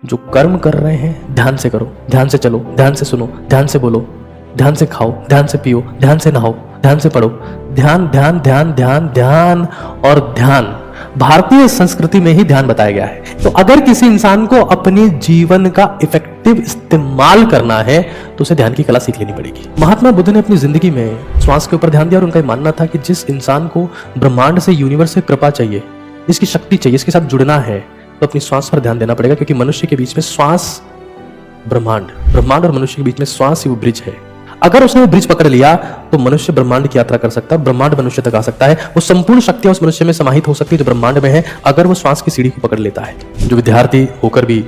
जो कर्म कर रहे हैं ध्यान से करो, ध्यान से चलो, ध्यान से सुनो, ध्यान से बोलो, ध्यान से खाओ, ध्यान से पियो, ध्यान से नहाओ, ध्यान से पढ़ो। ध्यान ध्यान ध्यान ध्यान ध्यान और ध्यान भारतीय संस्कृति में ही ध्यान बताया गया है। तो अगर किसी इंसान को अपने जीवन का इफेक्टिव इस्तेमाल करना है तो उसे ध्यान की कला सीख लेनी पड़ेगी। महात्मा बुद्ध ने अपनी जिंदगी में श्वास के ऊपर ध्यान दिया और उनका मानना था कि जिस इंसान को ब्रह्मांड से, यूनिवर्स से कृपा चाहिए, इसकी शक्ति चाहिए, इसके साथ जुड़ना है, तो अपनी श्वास पर ध्यान देना पड़ेगा, क्योंकि मनुष्य के बीच में श्वास, ब्रह्मांड और मनुष्य के बीच में श्वास ही वो ब्रिज है। अगर उसने वो ब्रिज पकड़ लिया तो मनुष्य ब्रह्मांड की यात्रा कर सकता है, ब्रह्मांड मनुष्य तक आ सकता है। वो संपूर्ण शक्तियां उस मनुष्य में समाहित हो सकती है जो ब्रह्मांड में है, अगर वो श्वास की सीढ़ी को पकड़ लेता है। जो विद्यार्थी होकर भी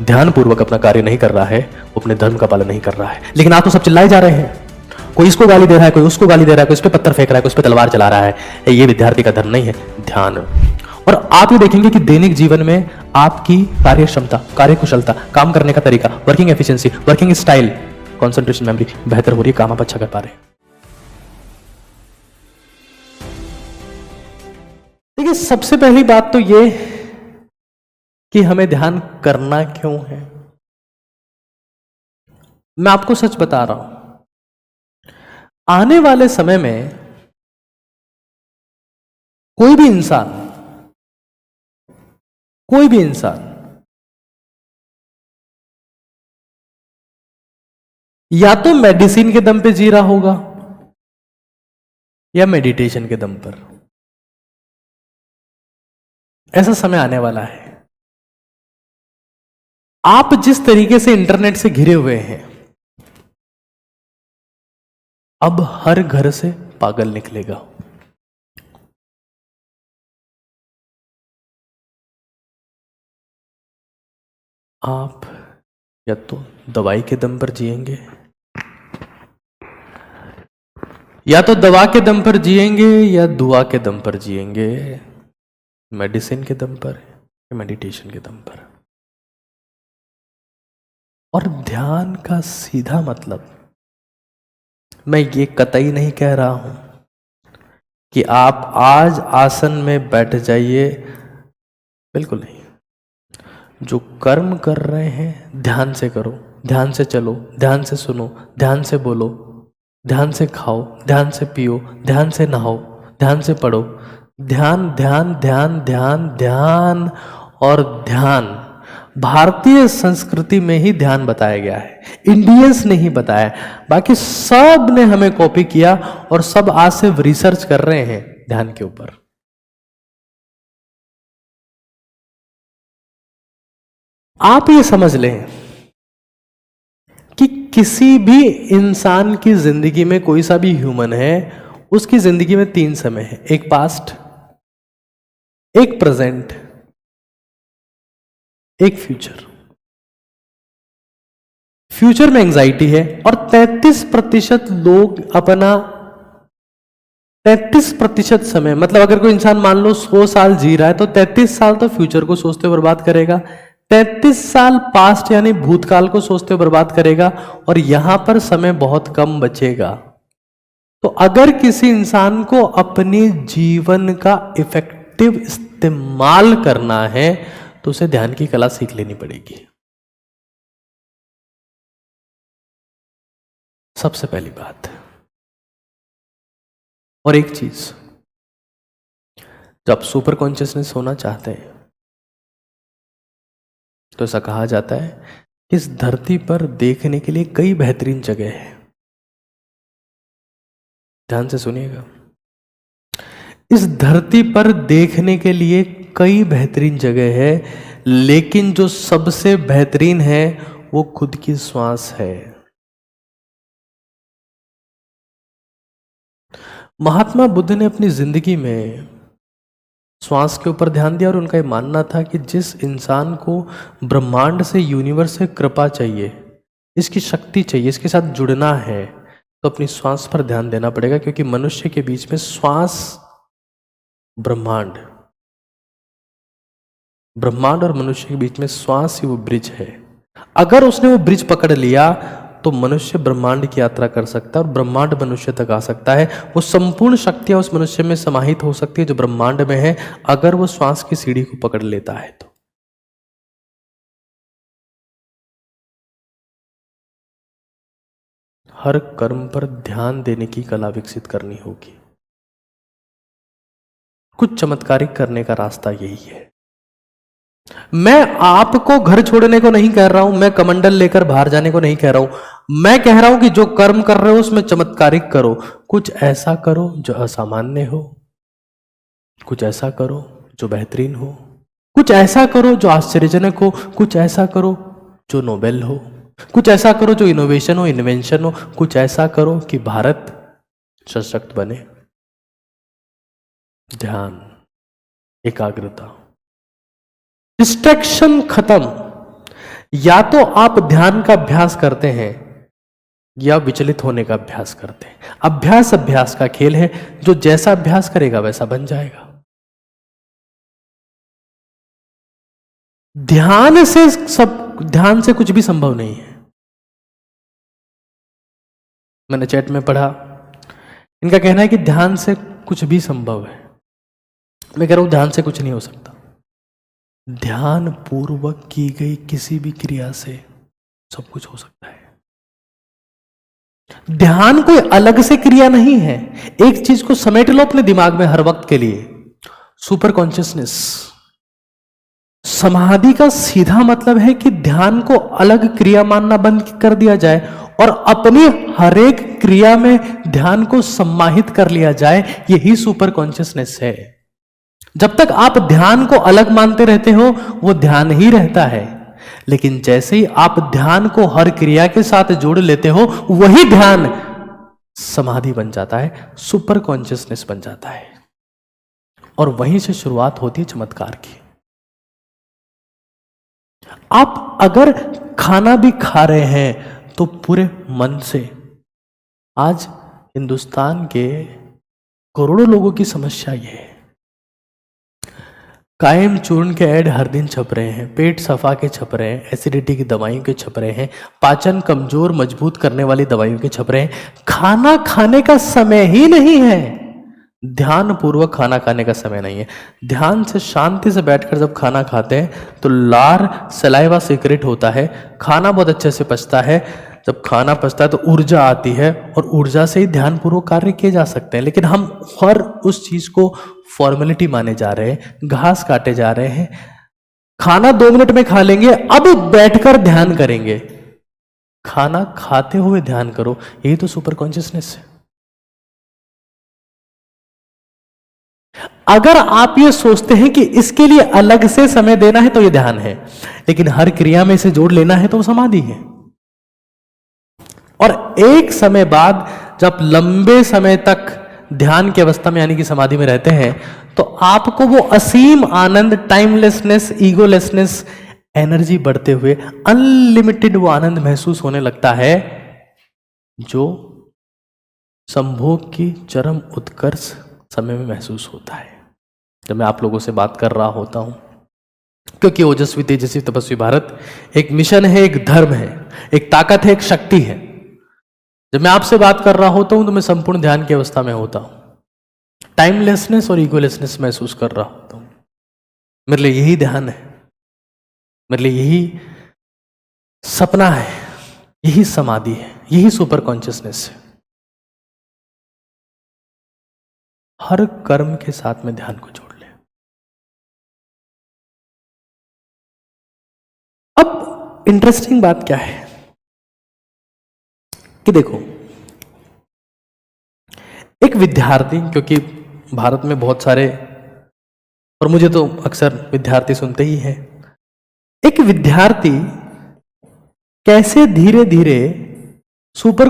ध्यान पूर्वक अपना कार्य नहीं कर रहा है, वो अपने धर्म का पालन नहीं कर रहा है। लेकिन आप तो सब चिल्लाए जा रहे हैं, कोई इसको गाली दे रहा है, कोई उसको गाली दे रहा है, कोई इस पे पत्थर फेंक रहा है, कोई इस पे तलवार चला रहा है। ये विद्यार्थी का धर्म नहीं है, ध्यान। और आप ये देखेंगे कि दैनिक जीवन में आपकी कार्य क्षमता, कार्य कुशलता, काम करने का तरीका, working efficiency, working style, concentration, memory बेहतर हो रही है, काम आप अच्छा कर पा रहे हैं। देखिए, सबसे पहली बात तो ये कि हमें ध्यान करना क्यों है। मैं आपको सच बता रहा हूं, आने वाले समय में कोई भी इंसान या तो मेडिसिन के दम पे जी रहा होगा या मेडिटेशन के दम पर। ऐसा समय आने वाला है। आप जिस तरीके से इंटरनेट से घिरे हुए हैं, अब हर घर से पागल निकलेगा। आप या तो दवाई के दम पर जिएंगे, या तो दवा के दम पर जिएंगे या दुआ के दम पर जिएंगे, मेडिसिन के दम पर या मेडिटेशन के दम पर। और ध्यान का सीधा मतलब, मैं ये कतई नहीं कह रहा हूं कि आप आज आसन में बैठ जाइए, बिल्कुल नहीं। जो कर्म कर रहे हैं ध्यान से करो, ध्यान से चलो, ध्यान से सुनो, ध्यान से बोलो, ध्यान से खाओ, ध्यान से पियो, ध्यान से नहाओ, ध्यान से पढ़ो। ध्यान ध्यान ध्यान ध्यान ध्यान और ध्यान भारतीय संस्कृति में ही ध्यान बताया गया है, इंडियंस ने ही बताया। बाकी सब ने हमें कॉपी किया और सब आज से रिसर्च कर रहे हैं ध्यान के ऊपर। आप ये समझ लें कि किसी भी इंसान की जिंदगी में, कोई सा भी ह्यूमन है, उसकी जिंदगी में 3 समय है, एक पास्ट, एक प्रेजेंट, एक फ्यूचर। फ्यूचर में एंजाइटी है और 33% लोग अपना 33% समय, मतलब अगर कोई इंसान मान लो 100 साल जी रहा है तो 33 साल तो फ्यूचर को सोचते हुए बर्बाद करेगा, 33 साल पास्ट यानी भूतकाल को सोचते हुए बर्बाद करेगा, और यहां पर समय बहुत कम बचेगा। तो अगर किसी इंसान को अपने जीवन का इफेक्टिव इस्तेमाल करना है तो उसे ध्यान की कला सीख लेनी पड़ेगी। सबसे पहली बात। और एक चीज, जब सुपर कॉन्शियसनेस होना चाहते हैं तो ऐसा कहा जाता है कि इस धरती पर देखने के लिए कई बेहतरीन जगह है। ध्यान से सुनिएगा, इस धरती पर देखने के लिए कई बेहतरीन जगह है, लेकिन जो सबसे बेहतरीन है वो खुद की श्वास है। महात्मा बुद्ध ने अपनी जिंदगी में श्वास के ऊपर ध्यान दिया और उनका यह मानना था कि जिस इंसान को ब्रह्मांड से, यूनिवर्स से कृपा चाहिए, इसकी शक्ति चाहिए, इसके साथ जुड़ना है, तो अपनी श्वास पर ध्यान देना पड़ेगा, क्योंकि मनुष्य के बीच में श्वास, ब्रह्मांड और मनुष्य के बीच में श्वास ही वो ब्रिज है। अगर उसने वो ब्रिज पकड़ लिया तो मनुष्य ब्रह्मांड की यात्रा कर सकता है और ब्रह्मांड मनुष्य तक आ सकता है। वो संपूर्ण शक्तियां उस मनुष्य में समाहित हो सकती है जो ब्रह्मांड में है, अगर वो श्वास की सीढ़ी को पकड़ लेता है तो। हर कर्म पर ध्यान देने की कला विकसित करनी होगी। कुछ चमत्कारिक करने का रास्ता यही है। मैं आपको घर छोड़ने को नहीं कह रहा हूं, मैं कमंडल लेकर बाहर जाने को नहीं कह रहा हूं। मैं कह रहा हूं कि जो कर्म कर रहे हो उसमें चमत्कारिक करो। कुछ ऐसा करो जो असामान्य हो, कुछ ऐसा करो जो बेहतरीन हो, कुछ ऐसा करो जो आश्चर्यजनक हो, कुछ ऐसा करो जो नोबेल हो, कुछ ऐसा करो जो इनोवेशन हो, इन्वेंशन हो, कुछ ऐसा करो कि भारत सशक्त बने। ध्यान, एकाग्रता, डिस्ट्रैक्शन खत्म। या तो आप ध्यान का अभ्यास करते हैं या विचलित होने का अभ्यास करते हैं। अभ्यास अभ्यास का खेल है, जो जैसा अभ्यास करेगा वैसा बन जाएगा। ध्यान से कुछ भी संभव नहीं है। मैंने चैट में पढ़ा, इनका कहना है कि ध्यान से कुछ भी संभव है। मैं कह रहा हूं ध्यान से कुछ नहीं हो सकता। ध्यान पूर्वक की गई किसी भी क्रिया से सब कुछ हो सकता है। ध्यान कोई अलग से क्रिया नहीं है। एक चीज को समेट लो अपने दिमाग में हर वक्त के लिए, सुपर कॉन्शियसनेस। समाधि का सीधा मतलब है कि ध्यान को अलग क्रिया मानना बंद कर दिया जाए और अपनी हर एक क्रिया में ध्यान को सम्माहित कर लिया जाए। यही सुपर कॉन्शियसनेस है। जब तक आप ध्यान को अलग मानते रहते हो वो ध्यान ही रहता है, लेकिन जैसे ही आप ध्यान को हर क्रिया के साथ जोड़ लेते हो वही ध्यान समाधि बन जाता है, सुपर कॉन्शियसनेस बन जाता है। और वहीं से शुरुआत होती है चमत्कार की। आप अगर खाना भी खा रहे हैं तो पूरे मन से। आज हिंदुस्तान के करोड़ों लोगों की समस्या यह है, कायम चूर्ण के ऐड हर दिन छप रहे हैं, पेट सफा के छप रहे हैं, एसिडिटी की दवाइयों के छप रहे हैं, पाचन कमजोर मजबूत करने वाली दवाइयों के छप रहे हैं। खाना खाने का समय ही नहीं है, ध्यान पूर्वक खाना खाने का समय नहीं है। ध्यान से शांति से बैठकर जब खाना खाते हैं तो लार सलाइवा सीक्रेट होता है, खाना बहुत अच्छे से पचता है। जब खाना पचता है तो ऊर्जा आती है और ऊर्जा से ही ध्यान पूर्वक कार्य किए जा सकते हैं। लेकिन हम हर उस चीज को फॉर्मेलिटी माने जा रहे हैं, घास काटे जा रहे हैं। खाना 2 मिनट में खा लेंगे, अब बैठकर ध्यान करेंगे। खाना खाते हुए ध्यान करो, यही तो सुपर कॉन्शियसनेस है। अगर आप ये सोचते हैं कि इसके लिए अलग से समय देना है तो ये ध्यान है, लेकिन हर क्रिया में इसे जोड़ लेना है तो वो समाधि है। और एक समय बाद जब लंबे समय तक ध्यान की अवस्था में यानी कि समाधि में रहते हैं तो आपको वो असीम आनंद, टाइमलेसनेस, ईगोलेसनेस, एनर्जी बढ़ते हुए अनलिमिटेड वो आनंद महसूस होने लगता है जो संभोग की चरम उत्कर्ष समय में महसूस होता है। जब मैं आप लोगों से बात कर रहा होता हूं, क्योंकि ओजस्वी तेजस्वी तपस्वी भारत एक मिशन है, एक धर्म है, एक ताकत है, एक शक्ति है। जब मैं आपसे बात कर रहा होता हूं तो मैं संपूर्ण ध्यान की अवस्था में होता हूं, टाइमलेसनेस और ईगोलेसनेस महसूस कर रहा होता हूं। मेरे लिए यही ध्यान है, मेरे लिए यही सपना है, यही समाधि है, यही सुपर कॉन्शियसनेस है। हर कर्म के साथ में ध्यान को जोड़ ले। अब इंटरेस्टिंग बात क्या है कि देखो, एक विद्यार्थी, क्योंकि भारत में बहुत सारे, और मुझे तो अक्सर विद्यार्थी सुनते ही हैं, एक विद्यार्थी कैसे धीरे धीरे सुपर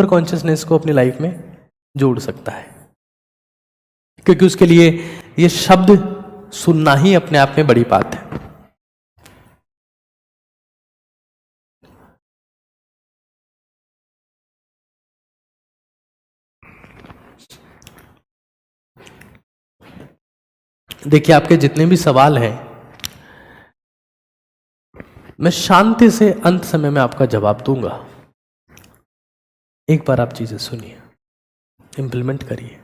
कॉन्शियसनेस को अपनी लाइफ में जोड़ सकता है, क्योंकि उसके लिए ये शब्द सुनना ही अपने आप में बड़ी बात है। देखिए, आपके जितने भी सवाल हैं मैं शांति से अंत समय में आपका जवाब दूंगा। एक बार आप चीजें सुनिए, इंप्लीमेंट करिए।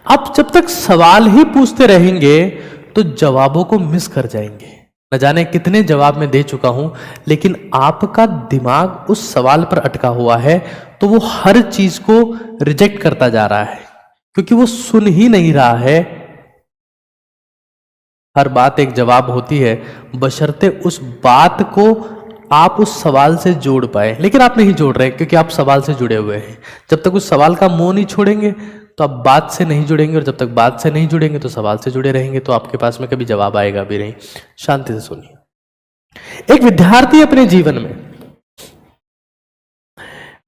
आप जब तक सवाल ही पूछते रहेंगे तो जवाबों को मिस कर जाएंगे। न जाने कितने जवाब मैं दे चुका हूं, लेकिन आपका दिमाग उस सवाल पर अटका हुआ है। तो वो हर चीज को रिजेक्ट करता जा रहा है, क्योंकि वो सुन ही नहीं रहा है। हर बात एक जवाब होती है, बशर्ते उस बात को आप उस सवाल से जोड़ पाए। लेकिन आप नहीं जोड़ रहे, क्योंकि आप सवाल से जुड़े हुए हैं। जब तक उस सवाल का मोह नहीं छोड़ेंगे तो आप बात से नहीं जुड़ेंगे, और जब तक बात से नहीं जुड़ेंगे तो सवाल से जुड़े रहेंगे, तो आपके पास में कभी जवाब आएगा भी नहीं। शांति से सुनिए। एक विद्यार्थी अपने जीवन में,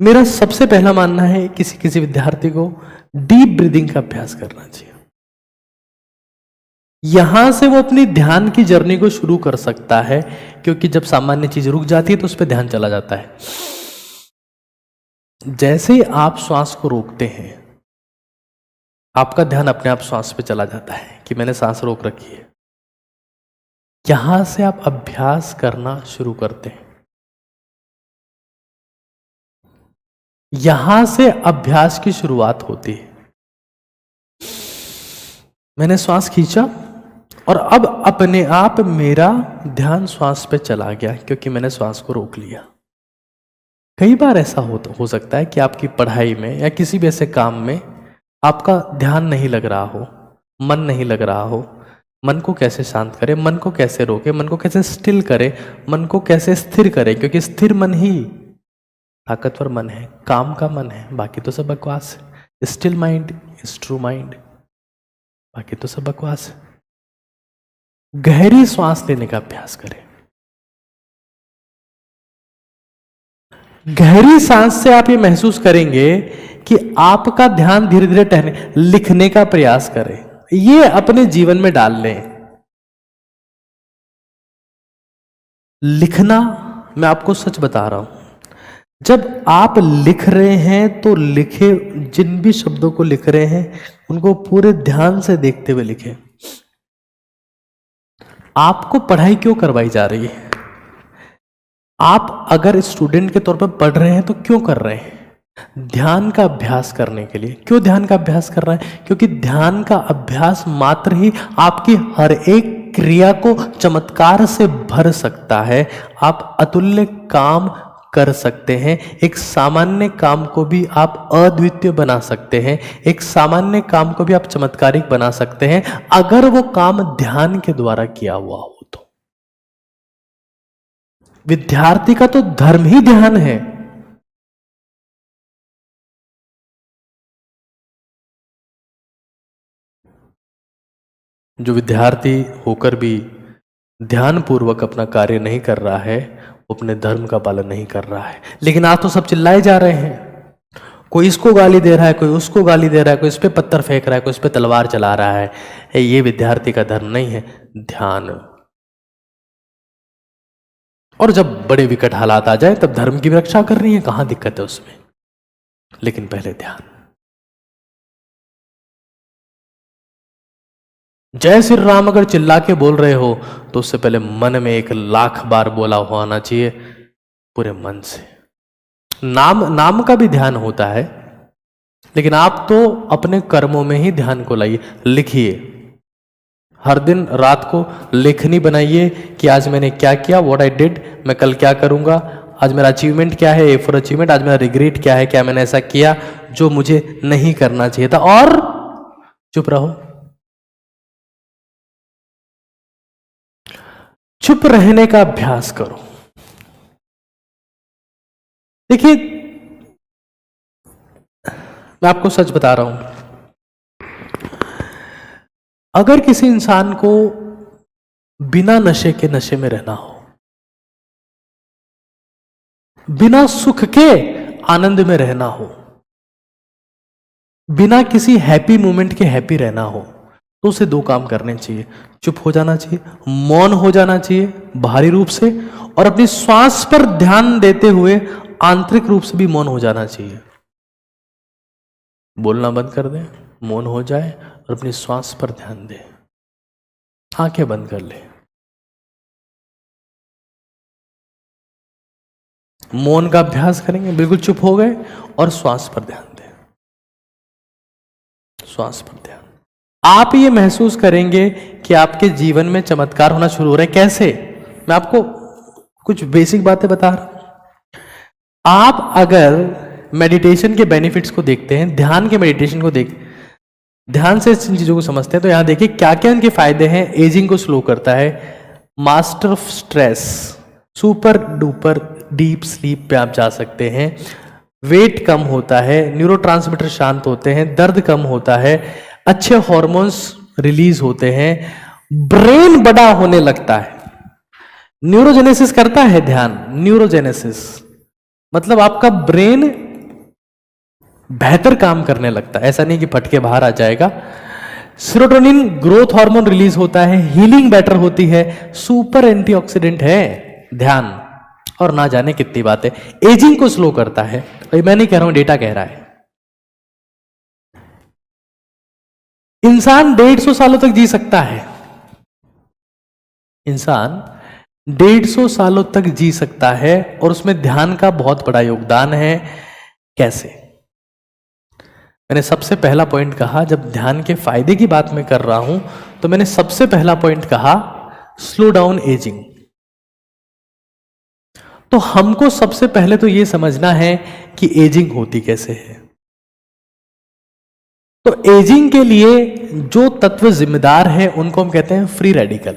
मेरा सबसे पहला मानना है, किसी किसी विद्यार्थी को डीप ब्रीदिंग का अभ्यास करना चाहिए। यहां से वो अपनी ध्यान की जर्नी को शुरू कर सकता है, क्योंकि जब सामान्य चीज रुक जाती है तो उस पर ध्यान चला जाता है। जैसे ही आप श्वास को रोकते हैं, आपका ध्यान अपने आप श्वास पे चला जाता है कि मैंने सांस रोक रखी है। यहां से आप अभ्यास करना शुरू करते हैं। यहां से अभ्यास की शुरुआत होती है। मैंने श्वास खींचा और अब अपने आप मेरा ध्यान श्वास पे चला गया, क्योंकि मैंने श्वास को रोक लिया। कई बार ऐसा हो सकता है कि आपकी पढ़ाई में या किसी भी ऐसे काम में आपका ध्यान नहीं लग रहा हो, मन नहीं लग रहा हो। मन को कैसे शांत करें, मन को कैसे रोके, मन को कैसे स्टिल करे, मन को कैसे स्थिर करें, क्योंकि स्थिर मन ही ताकतवर मन है, काम का मन है। बाकी तो सब बकवास है। Still mind is true mind, बाकी तो सब बकवास है। गहरी सांस लेने का अभ्यास करें। गहरी सांस से आप ये महसूस करेंगे कि आपका ध्यान धीरे धीरे टहलने, लिखने का प्रयास करें। ये अपने जीवन में डाल लें। लिखना, मैं आपको सच बता रहा हूं, जब आप लिख रहे हैं तो लिखे, जिन भी शब्दों को लिख रहे हैं उनको पूरे ध्यान से देखते हुए लिखें। आपको पढ़ाई क्यों करवाई जा रही है? आप अगर स्टूडेंट के तौर पर पढ़ रहे हैं तो क्यों कर रहे हैं? ध्यान का अभ्यास करने के लिए। क्यों ध्यान का अभ्यास कर रहे हैं? क्योंकि ध्यान का अभ्यास मात्र ही आपकी हर एक क्रिया को चमत्कार से भर सकता है। आप अतुल्य काम कर सकते हैं। एक सामान्य काम को भी आप अद्वितीय बना सकते हैं। एक सामान्य काम को भी आप चमत्कारिक बना सकते हैं, अगर वो काम ध्यान के द्वारा किया हुआ हो तो। विद्यार्थी का तो धर्म ही ध्यान है। जो विद्यार्थी होकर भी ध्यान पूर्वक अपना कार्य नहीं कर रहा है, वो अपने धर्म का पालन नहीं कर रहा है। लेकिन आज तो सब चिल्लाए जा रहे हैं। कोई इसको गाली दे रहा है, कोई उसको गाली दे रहा है, कोई इस पे पत्थर फेंक रहा है, कोई इस पे तलवार चला रहा है। ये विद्यार्थी का धर्म नहीं है, ध्यान। और जब बड़े विकट हालात आ जाए तब धर्म की रक्षा करनी है, कहां दिक्कत है उसमें। लेकिन पहले ध्यान। जय श्री राम अगर चिल्ला के बोल रहे हो तो उससे पहले मन में 1,00,000 बार बोला हुआ आना चाहिए, पूरे मन से। नाम का भी ध्यान होता है, लेकिन आप तो अपने कर्मों में ही ध्यान को लाइए। लिखिए, हर दिन रात को लेखनी बनाइए कि आज मैंने क्या किया, व्हाट आई डिड, मैं कल क्या करूंगा, आज मेरा अचीवमेंट क्या है, ए फॉर अचीवमेंट, आज मेरा रिग्रेट क्या है, क्या मैंने ऐसा किया जो मुझे नहीं करना चाहिए था। और चुप रहो। चुप रहने का अभ्यास करो। देखिए, मैं आपको सच बता रहा हूं, अगर किसी इंसान को बिना नशे के नशे में रहना हो, बिना सुख के आनंद में रहना हो, बिना किसी हैप्पी मोमेंट के हैप्पी रहना हो, तो उसे 2 काम करने चाहिए। चुप हो जाना चाहिए, मौन हो जाना चाहिए बाहरी रूप से, और अपनी श्वास पर ध्यान देते हुए आंतरिक रूप से भी मौन हो जाना चाहिए। बोलना बंद कर दें, मौन हो जाए और अपनी श्वास पर ध्यान दें। आंखें बंद कर ले। मौन का अभ्यास करेंगे, बिल्कुल चुप हो गए और श्वास पर ध्यान दें। श्वास पर ध्यान। आप ये महसूस करेंगे कि आपके जीवन में चमत्कार होना शुरू हो रहे हैं। कैसे? मैं आपको कुछ बेसिक बातें बता रहा हूं। आप अगर मेडिटेशन के बेनिफिट्स को देखते हैं, ध्यान के मेडिटेशन को ध्यान से इन चीजों को समझते हैं, तो यहां देखिए क्या क्या इनके फायदे हैं। एजिंग को स्लो करता है, master of stress, super duper deep sleep पे आप जा सकते हैं, वेट कम होता है, न्यूरोट्रांसमीटर शांत होते हैं, दर्द कम होता है, अच्छे हॉर्मोन्स रिलीज होते हैं, ब्रेन बड़ा होने लगता है। न्यूरोजेनेसिस करता है ध्यान, न्यूरोजेनेसिस मतलब आपका ब्रेन बेहतर काम करने लगता है, ऐसा नहीं कि फटके बाहर आ जाएगा। सेरोटोनिन ग्रोथ हार्मोन रिलीज होता है, हीलिंग बेटर होती है, सुपर एंटीऑक्सीडेंट है ध्यान, और ना जाने कितनी बातें। एजिंग को स्लो करता है, मैं नहीं कह रहा हूं, डेटा कह रहा है। इंसान 150 सालों तक जी सकता है, इंसान 150 सालों तक जी सकता है, और उसमें ध्यान का बहुत बड़ा योगदान है। कैसे? मैंने सबसे पहला पॉइंट कहा, जब ध्यान के फायदे की बात मैं कर रहा हूं तो मैंने सबसे पहला पॉइंट कहा स्लो डाउन एजिंग। तो हमको सबसे पहले तो यह समझना है कि एजिंग होती कैसे है। तो एजिंग के लिए जो तत्व जिम्मेदार है उनको हम कहते हैं फ्री रेडिकल।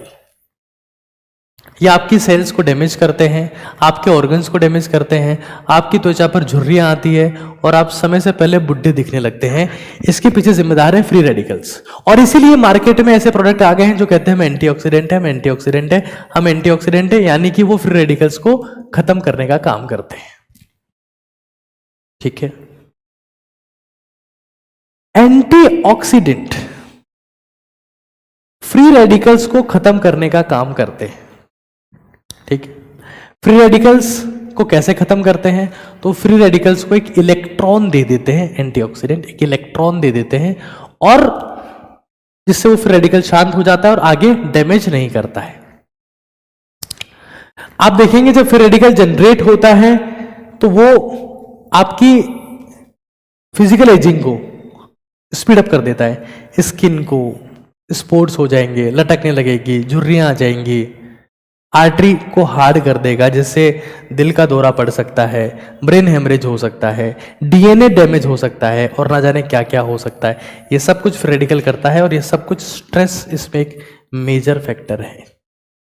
ये आपकी सेल्स को डैमेज करते हैं, आपके ऑर्गन्स को डैमेज करते हैं, आपकी त्वचा पर झुर्रियां आती है और आप समय से पहले बुढ़े दिखने लगते हैं। इसके पीछे जिम्मेदार है फ्री रेडिकल्स। और इसीलिए मार्केट में ऐसे प्रोडक्ट आ गए हैं जो कहते हैं हम एंटीऑक्सीडेंट है, हम एंटीऑक्सीडेंट है, हम एंटीऑक्सीडेंट है, यानी कि वो फ्री रेडिकल्स को खत्म करने का काम करते हैं। ठीक है, एंटीऑक्सीडेंट फ्री रेडिकल्स को खत्म करने का काम करते हैं। ठीक है, फ्री रेडिकल्स को कैसे खत्म करते हैं? तो फ्री रेडिकल्स को एक इलेक्ट्रॉन दे देते हैं, एंटीऑक्सीडेंट एक इलेक्ट्रॉन दे देते हैं, और जिससे वो फ्री रेडिकल शांत हो जाता है और आगे डैमेज नहीं करता है। आप देखेंगे जब फ्री रेडिकल जनरेट होता है तो वो आपकी फिजिकल एजिंग को स्पीड अप कर देता है, स्किन को स्पॉट्स हो जाएंगे, लटकने लगेगी, झुर्रियां आ जाएंगी, आर्टरी को हार्ड कर देगा जिससे दिल का दौरा पड़ सकता है, ब्रेन हेमरेज हो सकता है, डीएनए डैमेज हो सकता है, और ना जाने क्या क्या हो सकता है। ये सब कुछ फ्री रेडिकल करता है, और ये सब कुछ स्ट्रेस इसमें एक मेजर फैक्टर है।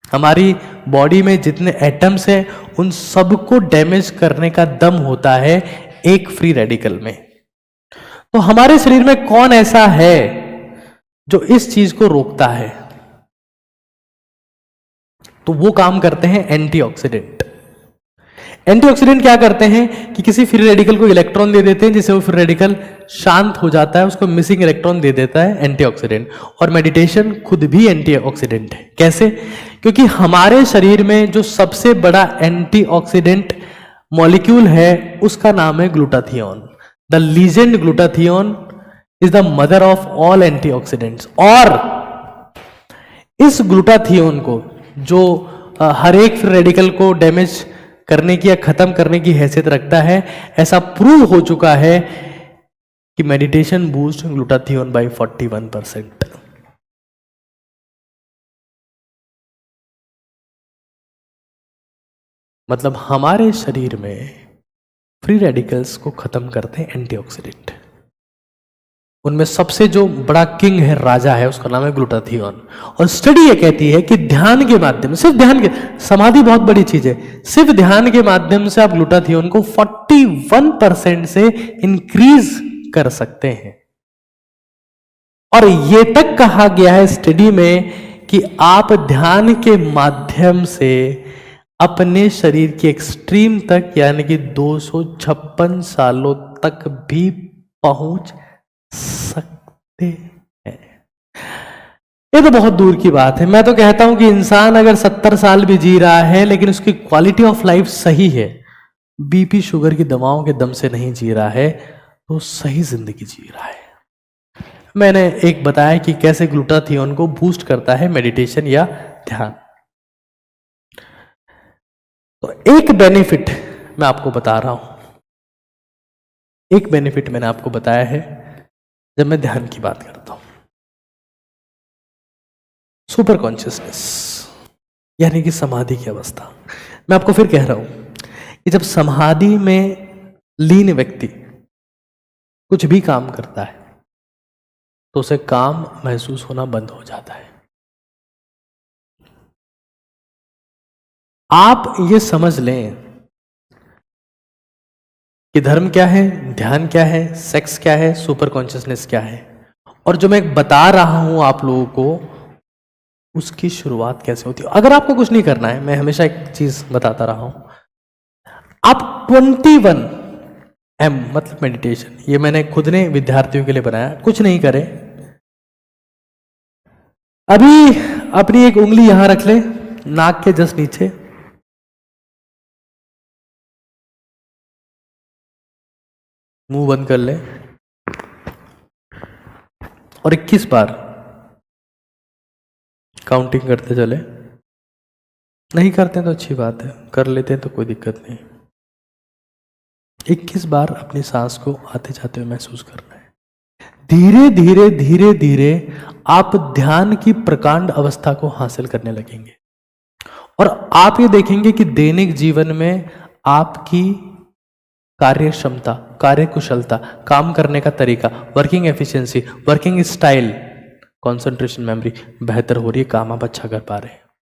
हमारी बॉडी में जितने एटम्स हैं उन सबको डैमेज करने का दम होता है एक फ्री रेडिकल में। तो हमारे शरीर में कौन ऐसा है जो इस चीज को रोकता है? तो वो काम करते हैं एंटीऑक्सीडेंट। एंटीऑक्सीडेंट क्या करते हैं कि किसी फ्री रेडिकल को इलेक्ट्रॉन दे देते हैं जिससे वो फ्री रेडिकल शांत हो जाता है, उसको मिसिंग इलेक्ट्रॉन दे देता है एंटीऑक्सीडेंट। और मेडिटेशन खुद भी एंटीऑक्सीडेंट है। कैसे? क्योंकि हमारे शरीर में जो सबसे बड़ा एंटीऑक्सीडेंट मॉलिक्यूल है उसका नाम है glutathione. The legend glutathione is the mother of all antioxidants. और इस ग्लूटाथियोन को जो हर एक फ्री रेडिकल को डैमेज करने की या खत्म करने की हैसियत रखता है, ऐसा प्रूव हो चुका है कि मेडिटेशन बूस्ट ग्लूटाथियोन बाय 41%। मतलब हमारे शरीर में फ्री रेडिकल्स को खत्म करते हैं एंटीऑक्सीडेंट। उनमें सबसे जो बड़ा किंग है, राजा है, उसका नाम है ग्लूटाथियोन। और स्टडी ये कहती है कि ध्यान के माध्यम से, सिर्फ ध्यान के, समाधि बहुत बड़ी चीज है, सिर्फ ध्यान के माध्यम से आप ग्लूटाथियोन को 41% से इंक्रीज कर सकते हैं। और ये तक कहा गया है स्टडी में कि आप ध्यान के माध्यम से अपने शरीर की एक्सट्रीम तक, यानी कि 256 सालों तक भी पहुंच सकते हैं। ये तो बहुत दूर की बात है। मैं तो कहता हूं कि इंसान अगर 70 साल भी जी रहा है लेकिन उसकी क्वालिटी ऑफ लाइफ सही है, बीपी शुगर की दवाओं के दम से नहीं जी रहा है, तो सही जिंदगी जी रहा है। मैंने एक बताया कि कैसे ग्लूटाथियोन को बूस्ट करता है मेडिटेशन या ध्यान। तो एक बेनिफिट मैं आपको बता रहा हूं, एक बेनिफिट मैंने आपको बताया है जब मैं ध्यान की बात करता हूं। सुपर कॉन्शियसनेस यानी कि समाधि की अवस्था। मैं आपको फिर कह रहा हूं कि जब समाधि में लीन व्यक्ति कुछ भी काम करता है तो उसे काम महसूस होना बंद हो जाता है। आप ये समझ लें कि धर्म क्या है, ध्यान क्या है, सेक्स क्या है, सुपर कॉन्शियसनेस क्या है, और जो मैं बता रहा हूं आप लोगों को उसकी शुरुआत कैसे होती है। अगर आपको कुछ नहीं करना है, मैं हमेशा एक चीज बताता रहा हूं, आप 21M मतलब मेडिटेशन, ये मैंने खुद ने विद्यार्थियों के लिए बनाया, कुछ नहीं करें, अभी अपनी एक उंगली यहां रख ले नाक के जस्ट नीचे, मुंह बंद कर ले और 21 बार काउंटिंग करते चले। नहीं करते तो अच्छी बात है, कर लेते हैं तो कोई दिक्कत नहीं। 21 बार अपनी सांस को आते जाते हुए महसूस करना है। धीरे धीरे धीरे धीरे आप ध्यान की प्रकांड अवस्था को हासिल करने लगेंगे और आप ये देखेंगे कि दैनिक जीवन में आपकी कार्य क्षमता, कार्य कुशलता, काम करने का तरीका, working efficiency, working style, concentration, memory बेहतर हो रही है, काम आप अच्छा कर पा रहे हैं।